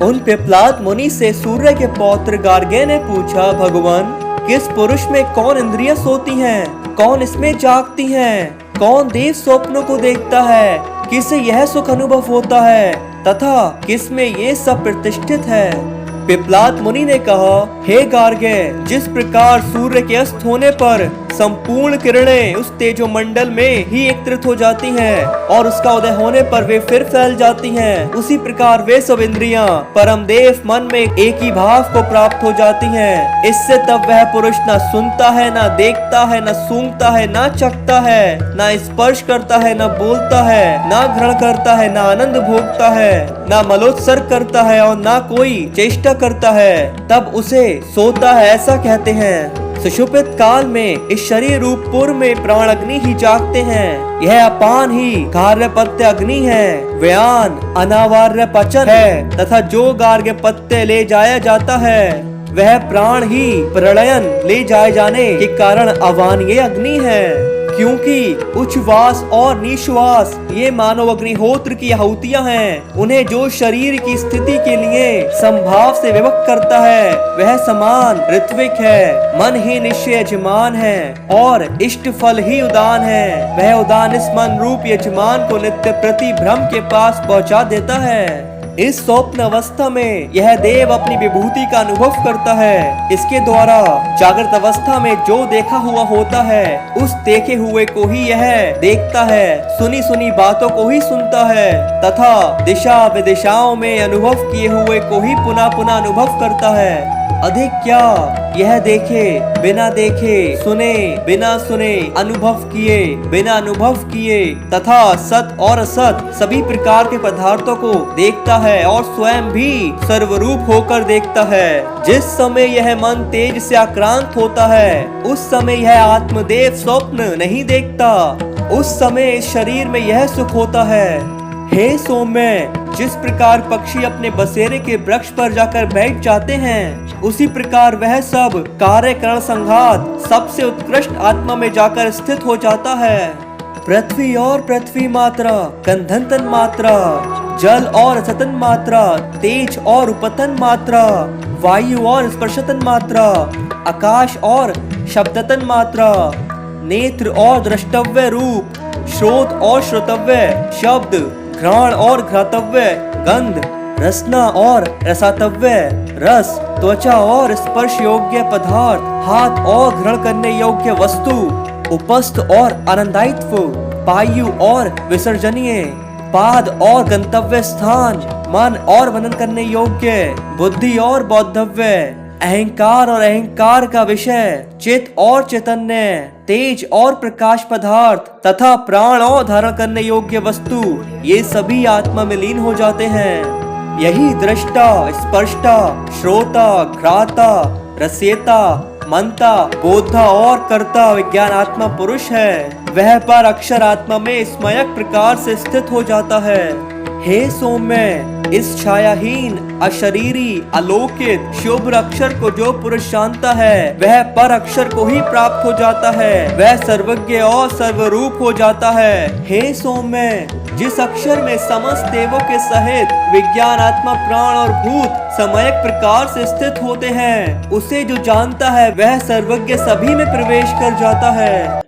उन पिपलाद मुनि से सूर्य के पौत्र गार्गे ने पूछा, भगवान, किस पुरुष में कौन इंद्रियां सोती हैं? कौन इसमें जागती हैं? कौन देव स्वप्नों को देखता है? किसे यह सुख अनुभव होता है तथा किस में ये सब प्रतिष्ठित है? पिपलाद मुनि ने कहा, हे गार्गे, जिस प्रकार सूर्य के अस्त होने पर संपूर्ण किरणें उस तेजोमंडल में ही एकत्रित हो जाती हैं और उसका उदय होने पर वे फिर फैल जाती हैं, उसी प्रकार वे सब इंद्रियां परम देव मन में एक ही भाव को प्राप्त हो जाती हैं। इससे तब वह पुरुष न सुनता है, न देखता है, न सूंघता है, न चखता है, न स्पर्श करता है, न बोलता है, न ग्रहण करता है, न आनंद भोगता है, न मलोत्सर्ग करता है और न कोई चेष्टा करता है, तब उसे सोता है, ऐसा कहते हैं। सुषुप्त काल में इस शरीर रूप पुर में प्राण अग्नि ही जागते हैं। यह अपान ही गार्हपत्य अग्नि है, व्यान अनावार्य पचन है तथा जो गार्ग्य पत्य ले जाया जाता है वह प्राण ही प्रलयन ले जाए जाने के कारण अवानीय अग्नि है। क्योंकि उच्छ्वास और निश्वास ये मानव अग्निहोत्र की आहुतियां हैं। उन्हें जो शरीर की स्थिति के लिए संभाव से विभक्त करता है वह समान ऋत्विक है। मन ही निश्चय यजमान है और इष्ट फल ही उदान है। वह उदान इस मन रूप यजमान को नित्य प्रति ब्रह्म के पास पहुंचा देता है। इस स्वप्न अवस्था में यह देव अपनी विभूति का अनुभव करता है। इसके द्वारा जागृत अवस्था में जो देखा हुआ होता है उस देखे हुए को ही यह देखता है, सुनी सुनी बातों को ही सुनता है तथा दिशा विदिशाओं में अनुभव किए हुए को ही पुनः पुनः अनुभव करता है। अधिक क्या, यह देखे बिना देखे, सुने बिना सुने, अनुभव किए बिना अनुभव किए तथा सत और असत सभी प्रकार के पदार्थों को देखता है और स्वयं भी सर्वरूप होकर देखता है। जिस समय यह मन तेज से आक्रांत होता है उस समय यह आत्मदेव स्वप्न नहीं देखता। उस समय इस शरीर में यह सुख होता है। हे सौम्य, जिस प्रकार पक्षी अपने बसेरे के वृक्ष पर जाकर बैठ जाते हैं उसी प्रकार वह सब कार्यकरण संघात सबसे उत्कृष्ट आत्मा में जाकर स्थित हो जाता है। पृथ्वी और पृथ्वी मात्रा, गंधन तन मात्रा, जल और सतन मात्रा, तेज और उपतन मात्रा, वायु और स्पर्शतन मात्रा, आकाश और शब्दतन मात्रा, नेत्र और द्रष्टव्य रूप, श्रोत और श्रोतव्य शब्द, घ्राण और घ्रातव्य गंध, रसना और रसातव्य रस, त्वचा और स्पर्श योग्य पदार्थ, हाथ और ग्रहण करने योग्य वस्तु, उपस्थ और आनंदायित्व, पायु और विसर्जनीय, पाद और गंतव्य स्थान, मन और मनन करने योग्य, बुद्धि और बौद्धव्य, अहंकार और अहंकार का विषय, चित और चैतन्य, तेज और प्रकाश पदार्थ तथा प्राण और धारण करने योग्य वस्तु, ये सभी आत्मा में लीन हो जाते हैं। यही दृष्टा, स्पर्शता, श्रोता, घ्राता, रसयता, मनता, बोधा और कर्ता विज्ञान आत्मा पुरुष है। वह पर अक्षर आत्मा में स्मयक प्रकार से स्थित हो जाता है। हे सौम्य, इस छायाहीन, अशरीरी, अलौकिक, शुभ्र अक्षर को जो पुरुष जानता है वह पर अक्षर को ही प्राप्त हो जाता है। वह सर्वज्ञ और सर्वरूप हो जाता है। हे सौम्य, जिस अक्षर में समस्त देवों के सहित विज्ञान आत्मा प्राण और भूत समयक प्रकार से स्थित होते हैं उसे जो जानता है वह सर्वज्ञ सभी में प्रवेश कर जाता है।